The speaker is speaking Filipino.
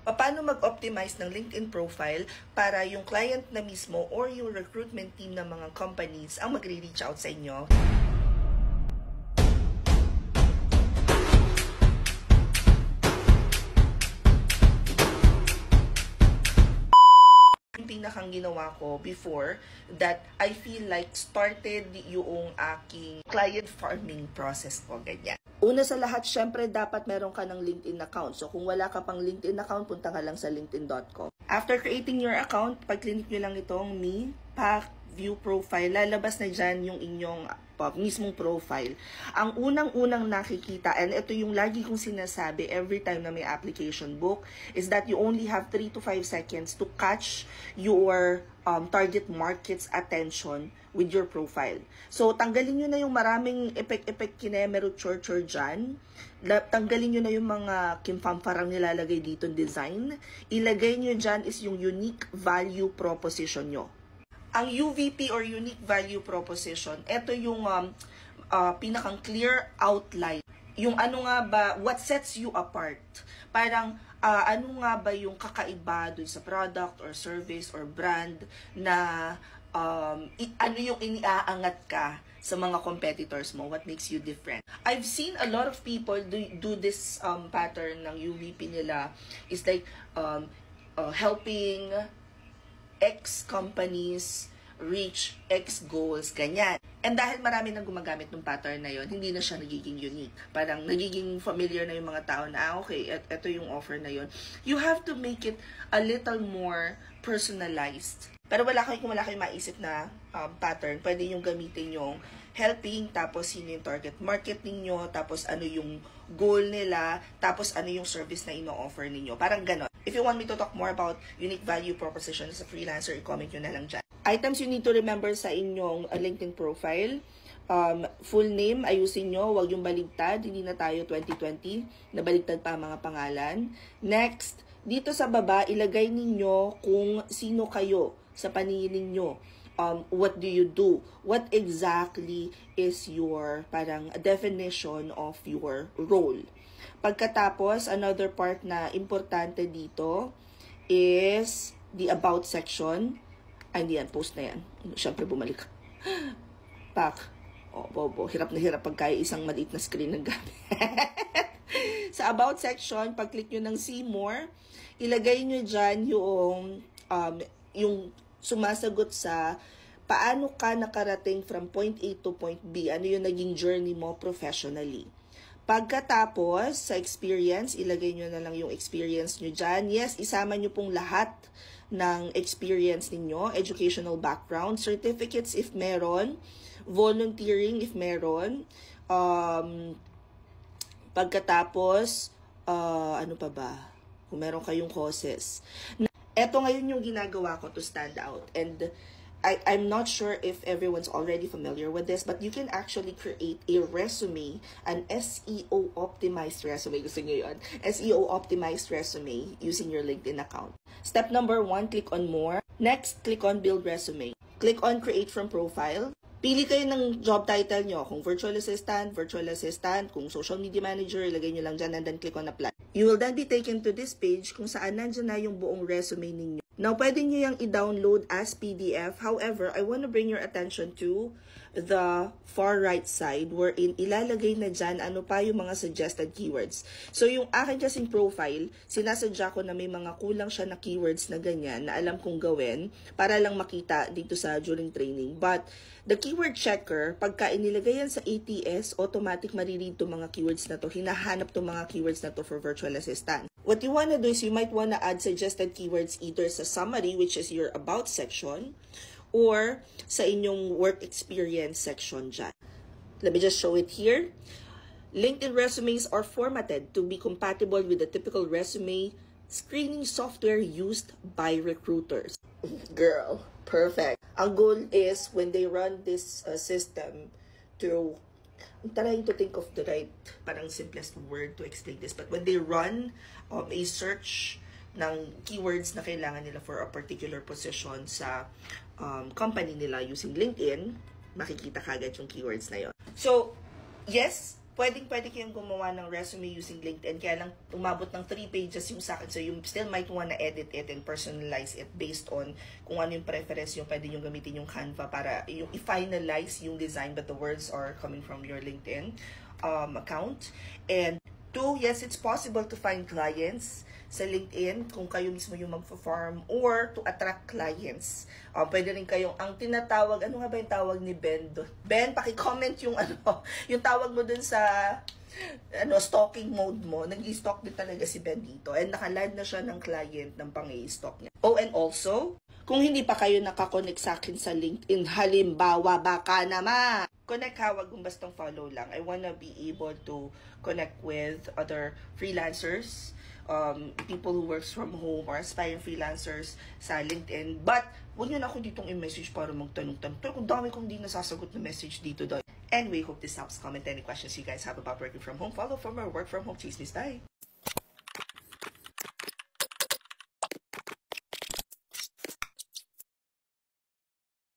Paano mag-optimize ng LinkedIn profile para yung client na mismo or yung recruitment team ng mga companies ang magre-reach out sa inyo. Yung pinakang ginawa ko before that I feel like started yung aking client farming process ko, ganyan. Una sa lahat, syempre dapat meron ka ng LinkedIn account. So kung wala ka pang LinkedIn account, punta ka lang sa linkedin.com. After creating your account, pag-click nyo lang itong Me, Pack, View Profile, lalabas na dyan yung inyong mismong profile. Ang unang-unang nakikita, and ito yung lagi kong sinasabi every time na may application book, is that you only have 3 to 5 seconds to catch your target market's attention with your profile. So, tanggalin nyo na yung maraming epek-epek kinemeruchur dyan. Tanggalin nyo na yung mga kimfamfarang nilalagay dito design. Ilagay nyo dyan is yung unique value proposition nyo. Ang UVP or Unique Value Proposition, ito yung pinakang clear outline. Yung ano nga ba, what sets you apart. Parang ano nga ba yung kakaiba dun sa product or service or brand na ano yung iniaangat ka sa mga competitors mo, what makes you different. I've seen a lot of people do this pattern ng UVP nila is like helping X companies reach X goals, ganyan. And dahil marami nang gumagamit ng pattern na yon, hindi na siya nagiging unique. Parang nagiging familiar na yung mga tao na, okay, ito yung offer na yon. You have to make it a little more personalized. Pero kung wala kayong maisip na pattern, pwede yung gamitin yung helping, tapos sino yung target market ninyo, tapos ano yung goal nila, tapos ano yung service na ino-offer ninyo. Parang ganon. If you want me to talk more about unique value proposition as a freelancer, i-comment nyo na lang dyan. Items you need to remember sa inyong LinkedIn profile. Full name, ayusin nyo, huwag yung baligtad. Hindi na tayo 2020, nabaligtad pa ang mga pangalan. Next, dito sa baba, ilagay ninyo kung sino kayo sa paningin ninyo. What do you do? What exactly is your parang definition of your role? Pagkatapos, another part na importante dito is the about section. Ay, hindi yan. Post na yan. Siyempre, bumalik. Back. Oh, bobo. Hirap na hirap pagka isang maliit na screen ng gamit. Sa about section, pag-click nyo ng see more, ilagay nyo dyan yung sumasagot sa paano ka nakarating from point A to point B. Ano yung naging journey mo professionally. Pagkatapos, sa experience, ilagay nyo na lang yung experience nyo dyan. Yes, isama nyo pong lahat ng experience ninyo, educational background, certificates if meron, volunteering if meron, pagkatapos, ano pa ba? Kung meron kayong causes. Ito ngayon yung ginagawa ko to stand out. And I'm not sure if everyone's already familiar with this, but you can actually create a resume, an SEO optimized resume. Gusto nyo yun? SEO optimized resume using your LinkedIn account. Step number 1, click on more. Next, click on build resume. Click on create from profile. Pili kayo ng job title nyo. Kung virtual assistant, kung social media manager, ilagay nyo lang dyan and then click on apply. You will then be taken to this page kung saan nandyan na yung buong resume ninyo. Now, pwede nyo yung i-download as PDF. However, I want to bring your attention to the far right side wherein ilalagay na dyan ano pa yung mga suggested keywords. So, yung akin kasing profile, sinasadya ko na may mga kulang siya na keywords na ganyan na alam kong gawin para lang makita dito sa during training. But, the keyword checker, pagka inilagay yan sa ATS, automatic mariread to mga keywords na to. Hinahanap to mga keywords na to for virtual assistant. What you want to do is you might want to add suggested keywords either sa summary, which is your about section, or sa inyong work experience section dyan. Let me just show it here. LinkedIn resumes are formatted to be compatible with the typical resume screening software used by recruiters. Girl, perfect. Ang goal is when they run this system to I'm trying to think of the right, parang simplest word to explain this. But when they run a search ng keywords na kailangan nila for a particular position sa company nila using LinkedIn, makikita kagad yung keywords na yon. So, yes, pwede kayong gumawa ng resume using LinkedIn, kaya lang umabot ng 3 pages yung sa akin. So, you still might wanna edit it and personalize it based on kung ano yung preference yung pwede yung gamitin yung Canva para yung i-finalize yung design, but the words are coming from your LinkedIn account. And 2, yes, it's possible to find clients sa LinkedIn kung kayo mismo yung magfa-farm or to attract clients. Pwede rin kayong, ang tinatawag, ano nga ba yung tawag ni Ben doon? Ben, paki-comment yung yung tawag mo dun sa stalking mode mo. Nag-i-stalk din talaga si Ben dito. And naka-live na siya ng client ng pang-i-stalk niya. Oh, and also, kung hindi pa kayo nakakonect sa akin sa LinkedIn, halimbawa, baka naman, connect ha, wag kung bastang follow lang. I wanna be able to connect with other freelancers, people who works from home or aspiring freelancers sa LinkedIn. But, huwag nyo na ako ditong i-message para magtanong-tanong. Pero kung dami kong di nasasagot na message dito doon. Anyway, hope this helps. Comment any questions you guys have about working from home. Follow for more work from home chismis. Bye!